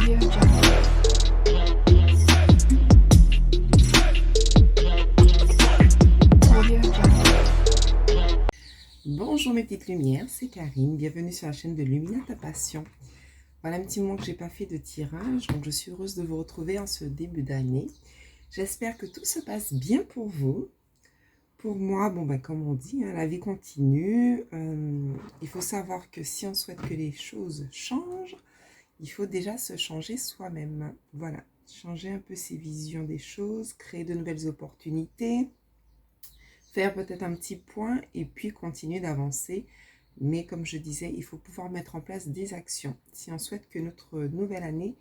Audio Jungle. Audio Jungle. Bonjour mes petites lumières, c'est Karine, bienvenue sur la chaîne de Lumina ta passion. Voilà un petit moment que j'ai pas fait de tirage, donc je suis heureuse de vous retrouver en ce début d'année. J'espère que tout se passe bien pour vous. Pour moi, comme on dit, la vie continue. Il faut savoir que si on souhaite que les choses changent, il faut déjà se changer soi-même. Voilà, changer un peu ses visions des choses, créer de nouvelles opportunités, faire peut-être un petit point et puis continuer d'avancer. Mais comme je disais, il faut pouvoir mettre en place des actions si on souhaite que notre nouvelle année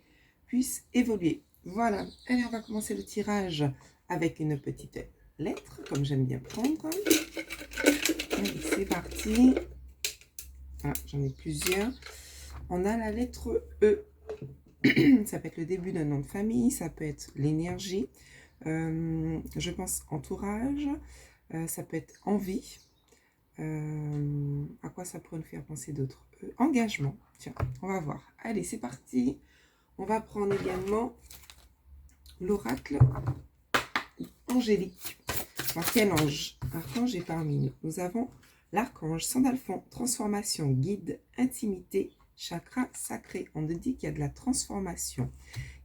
puisse évoluer. Voilà, allez, on va commencer le tirage avec une petite lettre, comme j'aime bien prendre. Allez, c'est parti. Ah, j'en ai plusieurs. On a la lettre E. Ça peut être le début d'un nom de famille, ça peut être l'énergie, je pense entourage, ça peut être envie. À quoi ça pourrait nous faire penser d'autres? Engagement. Tiens, on va voir. Allez, c'est parti. On va prendre également l'oracle angélique. Alors, quel ange? Archange est parmi nous. Nous avons l'archange Sandalphon, transformation, guide, intimité, chakra sacré. On nous dit qu'il y a de la transformation.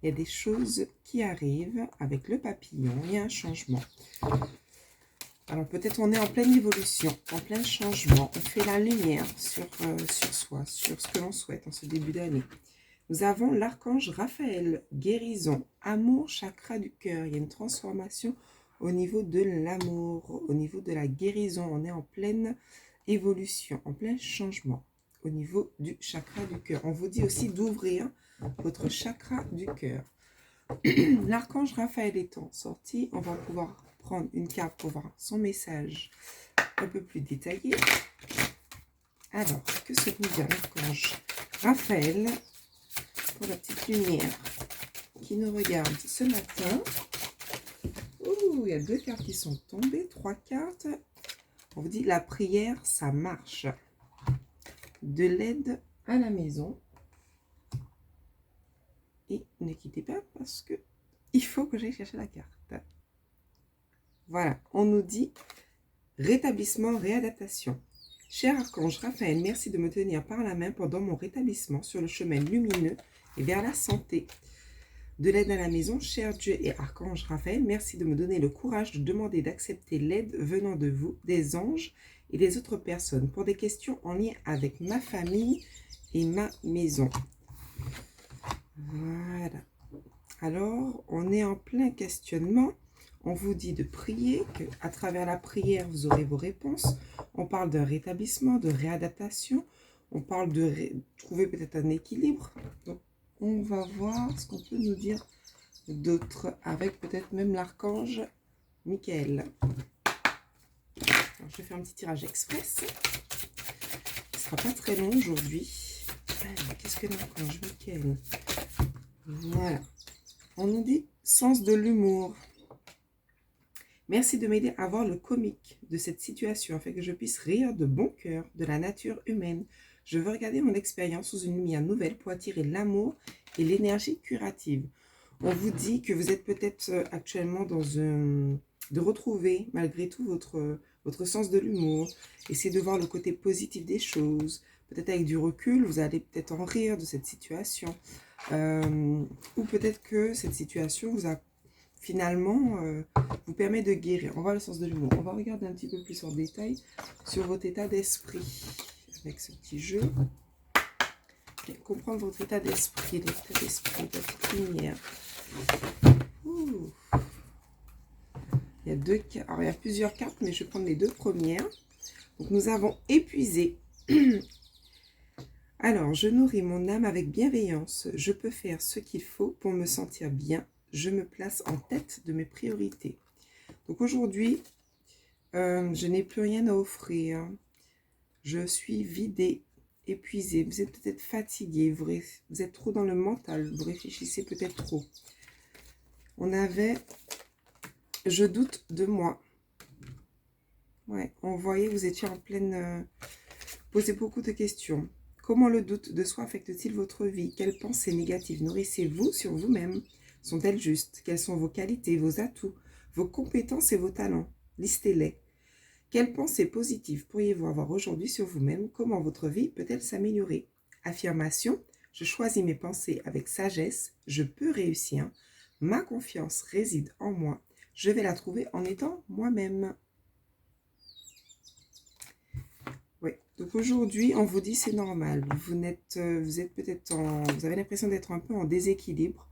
Il y a des choses qui arrivent avec le papillon. Il y a un changement. Alors peut-être on est en pleine évolution, en plein changement. On fait la lumière sur soi, sur ce que l'on souhaite en ce début d'année. Nous avons l'archange Raphaël, guérison, amour, chakra du cœur. Il y a une transformation au niveau de l'amour, au niveau de la guérison. On est en pleine évolution, en plein changement au niveau du chakra du cœur. On vous dit aussi d'ouvrir votre chakra du cœur. L'archange Raphaël étant sorti, on va pouvoir prendre une carte pour voir son message un peu plus détaillé. Alors, que se dit l'archange Raphaël pour la petite lumière qui nous regarde ce matin? Ouh, il y a 2 cartes qui sont tombées, 3 cartes. On vous dit la prière, ça marche. De l'aide à la maison. Et ne quittez pas parce que il faut que j'aille chercher la carte. Voilà, on nous dit rétablissement, réadaptation. Cher archange Raphaël, merci de me tenir par la main pendant mon rétablissement sur le chemin lumineux et vers la santé. De l'aide à la maison, cher Dieu et archange Raphaël, merci de me donner le courage de demander d'accepter l'aide venant de vous, des anges et des autres personnes pour des questions en lien avec ma famille et ma maison. Voilà. Alors, on est en plein questionnement. On vous dit de prier, qu'à travers la prière, vous aurez vos réponses. On parle d'un rétablissement, de réadaptation. On parle de trouver peut-être un équilibre. Donc, on va voir ce qu'on peut nous dire d'autre, avec peut-être même l'archange Michael. Alors, je vais faire un petit tirage express. Ce ne sera pas très long aujourd'hui. Qu'est-ce que l'archange Michael? Voilà. On nous dit sens de l'humour. Merci de m'aider à voir le comique de cette situation afin que je puisse rire de bon cœur de la nature humaine. Je veux regarder mon expérience sous une lumière nouvelle pour attirer l'amour et l'énergie curative. On vous dit que vous êtes peut-être actuellement dans de retrouver malgré tout votre sens de l'humour. Essayez de voir le côté positif des choses. Peut-être avec du recul, vous allez peut-être en rire de cette situation. Ou peut-être que cette situation vous a finalement vous permet de guérir. On va le sens de l'humour. On va regarder un petit peu plus en détail sur votre état d'esprit avec ce petit jeu. Et comprendre votre état d'esprit, votre lumière. Ouh. Il y a alors il y a plusieurs cartes, mais je vais prendre les 2 premières. Donc nous avons épuisé. Alors, je nourris mon âme avec bienveillance. Je peux faire ce qu'il faut pour me sentir bien. Je me place en tête de mes priorités. Donc aujourd'hui, je n'ai plus rien à offrir. Je suis vidée, épuisée. Vous êtes peut-être fatigué. Vous êtes trop dans le mental. Vous réfléchissez peut-être trop. On avait « Je doute de moi ». Ouais, on voyait, vous étiez en pleine... posez beaucoup de questions. Comment le doute de soi affecte-t-il votre vie? Quelles pensées négatives nourrissez-vous sur vous-même? Sont-elles justes? Quelles sont vos qualités, vos atouts, vos compétences et vos talents? Listez-les. Quelles pensées positives pourriez-vous avoir aujourd'hui sur vous-même? Comment votre vie peut-elle s'améliorer? Affirmation: je choisis mes pensées avec sagesse, je peux réussir, ma confiance réside en moi, je vais la trouver en étant moi-même. Oui, donc aujourd'hui, on vous dit c'est normal. Vous êtes peut-être vous avez l'impression d'être un peu en déséquilibre,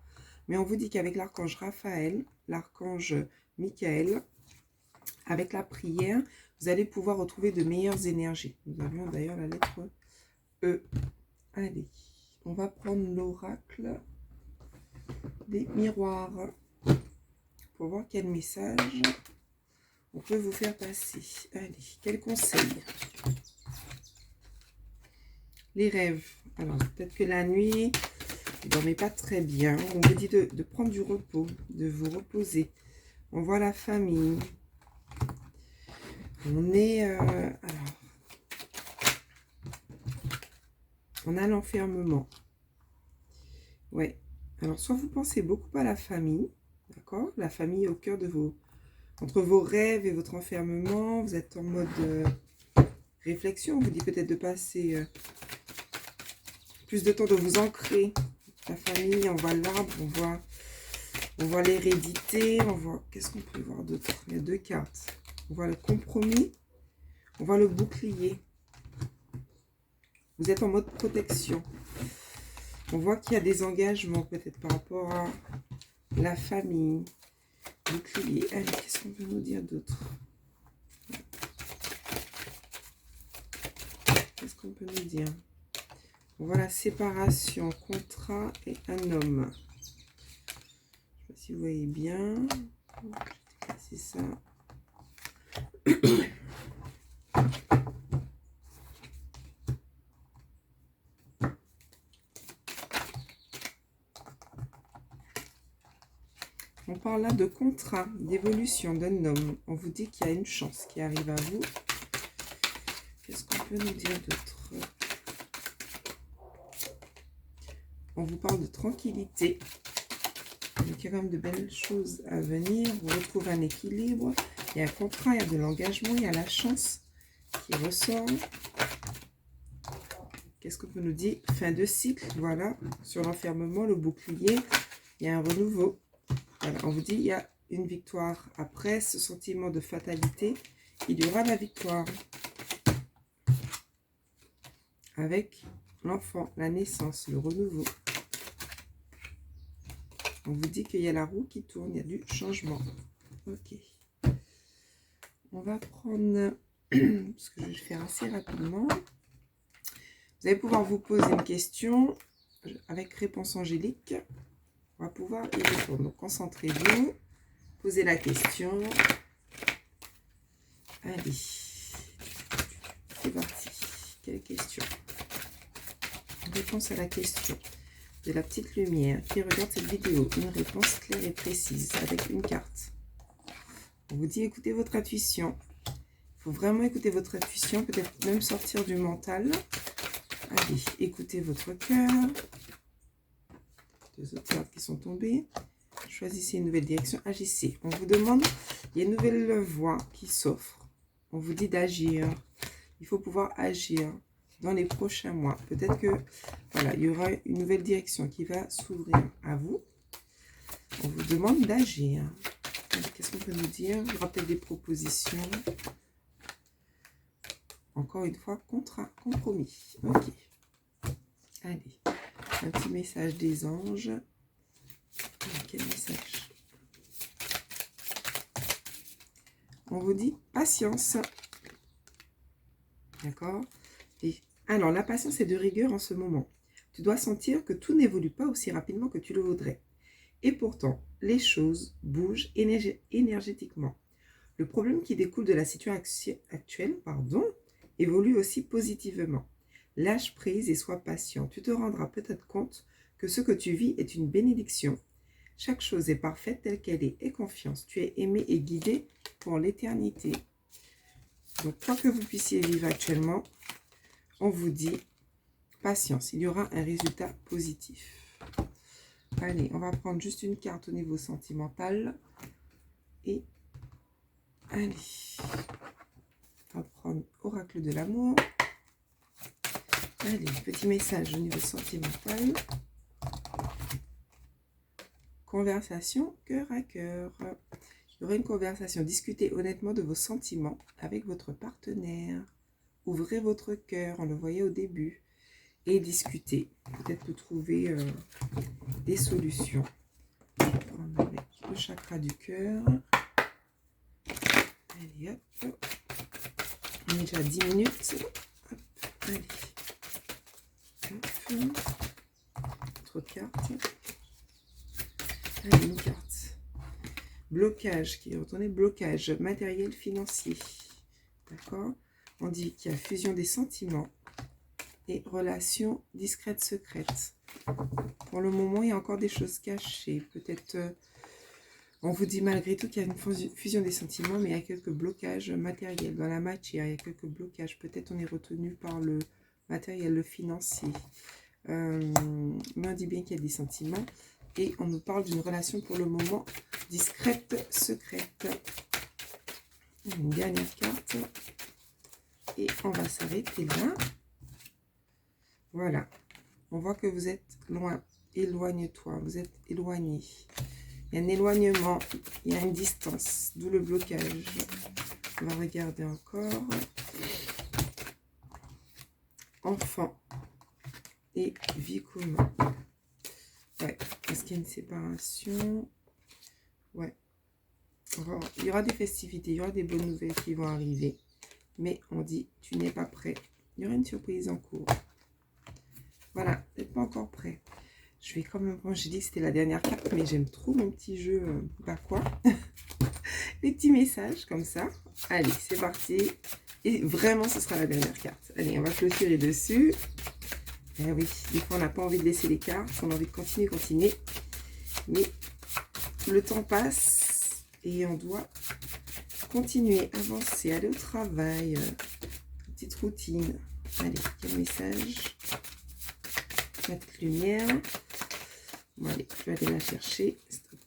mais on vous dit qu'avec l'archange Raphaël, l'archange Michael, avec la prière, vous allez pouvoir retrouver de meilleures énergies. Nous avions d'ailleurs la lettre E. Allez, on va prendre l'oracle des miroirs pour voir quel message on peut vous faire passer. Allez, quel conseil? Les rêves. Alors, peut-être que la nuit, vous ne dormez pas très bien. On vous dit de prendre du repos, de vous reposer. On voit la famille. On est... alors, on a l'enfermement. Ouais. Alors, soit vous pensez beaucoup à la famille, d'accord? La famille au cœur de vos... Entre vos rêves et votre enfermement, vous êtes en mode réflexion. On vous dit peut-être de passer... plus de temps, de vous ancrer. La famille, on voit l'arbre, on voit l'hérédité, on voit... Qu'est-ce qu'on peut voir d'autre? Il y a 2 cartes. On voit le compromis, on voit le bouclier. Vous êtes en mode protection. On voit qu'il y a des engagements peut-être par rapport à la famille. Bouclier. Allez, qu'est-ce qu'on peut nous dire d'autre? Qu'est-ce qu'on peut nous dire? Voilà, séparation, contrat et un homme. Je ne sais pas si vous voyez bien. C'est ça. On parle là de contrat, d'évolution d'un homme. On vous dit qu'il y a une chance qui arrive à vous. Qu'est-ce qu'on peut nous dire d'autre? On vous parle de tranquillité. Donc, il y a quand même de belles choses à venir. Vous retrouvez un équilibre. Il y a un contrat, il y a de l'engagement, il y a la chance qui ressort. Qu'est-ce qu'on peut nous dire? Fin de cycle, voilà. Sur l'enfermement, le bouclier, il y a un renouveau. Voilà, on vous dit il y a une victoire. Après ce sentiment de fatalité, il y aura la victoire. Avec l'enfant, la naissance, le renouveau. On vous dit qu'il y a la roue qui tourne, il y a du changement. Ok. On va prendre, parce que je vais le faire assez rapidement. Vous allez pouvoir vous poser une question avec réponse angélique. On va pouvoir y répondre. Donc, concentrez-vous. Posez la question. Allez. C'est parti. Quelle question? Réponse à la question de la petite lumière qui regarde cette vidéo. Une réponse claire et précise avec une carte. On vous dit écoutez votre intuition. Il faut vraiment écouter votre intuition. Peut-être même sortir du mental. Allez, écoutez votre cœur. 2 autres cartes qui sont tombées. Choisissez une nouvelle direction. Agissez. On vous demande, il y a une nouvelle voie qui s'offre. On vous dit d'agir. Il faut pouvoir agir dans les prochains mois. Peut-être que, voilà, il y aura une nouvelle direction qui va s'ouvrir à vous. On vous demande d'agir. Qu'est-ce qu'on peut nous dire? Il y aura peut-être des propositions. Encore une fois, contrat, compromis. Ok. Allez. Un petit message des anges. Quel message? On vous dit patience. D'accord? Et alors, la patience est de rigueur en ce moment. Tu dois sentir que tout n'évolue pas aussi rapidement que tu le voudrais. Et pourtant, les choses bougent énergétiquement. Le problème qui découle de la situation actuelle, évolue aussi positivement. Lâche prise et sois patient. Tu te rendras peut-être compte que ce que tu vis est une bénédiction. Chaque chose est parfaite telle qu'elle est. Aie confiance. Tu es aimé et guidé pour l'éternité. Donc, quoi que vous puissiez vivre actuellement, on vous dit, patience, il y aura un résultat positif. Allez, on va prendre juste une carte au niveau sentimental. Et allez, on va prendre Oracle de l'amour. Allez, petit message au niveau sentimental. Conversation cœur à cœur. Il y aura une conversation. Discutez honnêtement de vos sentiments avec votre partenaire. Ouvrez votre cœur, on le voyait au début. Et discutez. Peut-être que trouver des solutions. On avec le chakra du cœur. Allez, hop. On est déjà à 10 minutes. Hop, allez. Hop. Trop de cartes. Allez, une carte. Blocage qui est retourné. Blocage matériel financier. D'accord? On dit qu'il y a fusion des sentiments et relations discrètes secrètes. Pour le moment, il y a encore des choses cachées. Peut-être, on vous dit malgré tout qu'il y a une fusion des sentiments, mais il y a quelques blocages matériels. Dans la matière, il y a quelques blocages. Peut-être on est retenu par le matériel, le financier. Mais on dit bien qu'il y a des sentiments. Et on nous parle d'une relation pour le moment discrète, secrète. Une dernière carte. Et on va s'arrêter là. Voilà. On voit que vous êtes loin. Éloigne-toi. Vous êtes éloigné. Il y a un éloignement. Il y a une distance. D'où le blocage. On va regarder encore. Enfant. Et vie commune. Ouais. Est-ce qu'il y a une séparation? Ouais. Il y aura des festivités. Il y aura des bonnes nouvelles qui vont arriver. Mais on dit, tu n'es pas prêt. Il y aura une surprise en cours. Voilà, vous n'êtes pas encore prêt. Je vais quand même... Bon, j'ai dit que c'était la dernière carte, mais j'aime trop mon petit jeu. Bah quoi. Les petits messages comme ça. Allez, c'est parti. Et vraiment, ce sera la dernière carte. Allez, on va clôturer dessus. Eh oui, des fois, on n'a pas envie de laisser les cartes. On a envie de continuer. Mais le temps passe et on doit continuer, avancer, aller au travail. Petite routine. Allez, quel message? Petite lumière. Bon, allez, je vais aller la chercher. Stop.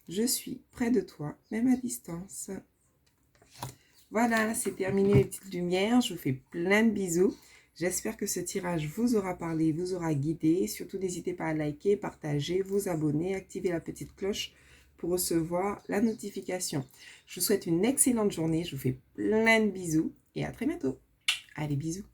Je suis près de toi, même à distance. Voilà, c'est terminé les petites lumières. Je vous fais plein de bisous. J'espère que ce tirage vous aura parlé, vous aura guidé. Surtout, n'hésitez pas à liker, partager, vous abonner, activer la petite cloche pour recevoir la notification. Je vous souhaite une excellente journée. Je vous fais plein de bisous et à très bientôt. Allez, bisous.